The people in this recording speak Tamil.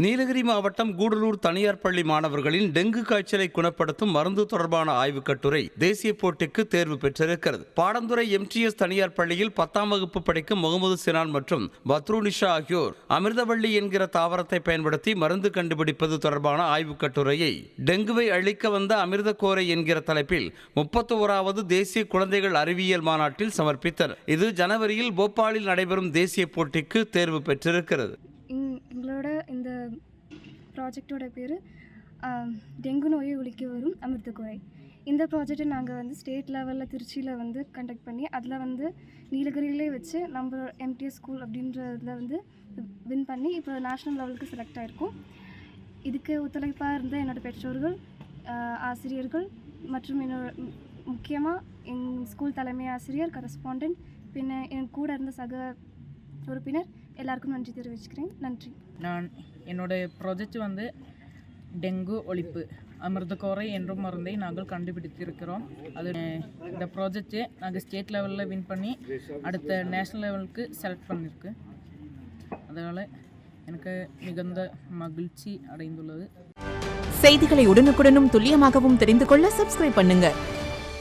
நீலகிரி மாவட்டம் கூடலூர் தனியார் பள்ளி மாணவர்களின் டெங்கு காய்ச்சலை குணப்படுத்தும் மருந்து தொடர்பான ஆய்வுக் கட்டுரை தேசிய போட்டிக்கு தேர்வு பெற்றிருக்கிறது. பாடந்துறை MTS தனியார் பள்ளியில் 10ஆம் வகுப்பு படிக்கும் முகமது சினான் மற்றும் பத்ருனிஷா ஆகியோர் அமிர்தவள்ளி என்கிற தாவரத்தை பயன்படுத்தி மருந்து கண்டுபிடிப்பது தொடர்பான ஆய்வுக் கட்டுரையை டெங்குவை அழிக்க வந்த அமிர்தக்கோரை என்கிற தலைப்பில் 31வது தேசிய குழந்தைகள் அறிவியல் மாநாட்டில் சமர்ப்பித்தனர். இது ஜனவரியில் போபாலில் நடைபெறும் தேசிய போட்டிக்கு தேர்வு பெற்றிருக்கிறது. எங்களோட இந்த ப்ராஜெக்டோட பேர் டெங்கு நோயை ஒழிக்க வரும் அமிர்தக்கோரை. இந்த ப்ராஜெக்டை நாங்கள் ஸ்டேட் லெவலில் திருச்சியில் கண்டக்ட் பண்ணி அதில் நீலகிரியிலே வச்சு நம்ம MTS ஸ்கூல் அப்படின்றதில் வின் பண்ணி இப்போ நேஷ்னல் லெவலுக்கு செலக்ட் ஆகிருக்கோம். இதுக்கு ஒத்துழைப்பாக இருந்த என்னோடய பெற்றோர்கள், ஆசிரியர்கள் மற்றும் முக்கியமாக என் ஸ்கூல் தலைமை ஆசிரியர், கரஸ்பாண்டன்ட், பின்ன என் கூட இருந்த சக உறுப்பினர் எல்லாருக்கும் நன்றி தெரிவிச்சுக்கிறேன். நன்றி. நான் என்னுடைய ப்ராஜெக்ட் டெங்கு ஒழிப்பு அமிர்தக்கோரை என்ற மருந்தை நாங்கள் கண்டுபிடித்திருக்கிறோம். அது இந்த ப்ராஜெக்டை நாங்கள் ஸ்டேட் லெவலில் வின் பண்ணி அடுத்த நேஷ்னல் லெவலுக்கு செலக்ட் பண்ணியிருக்கு. அதனால் எனக்கு மிகுந்த மகிழ்ச்சி அடைந்துள்ளது. செய்திகளை உடனுக்குடனும் துல்லியமாகவும் தெரிந்து கொள்ள சப்ஸ்கிரைப் பண்ணுங்க.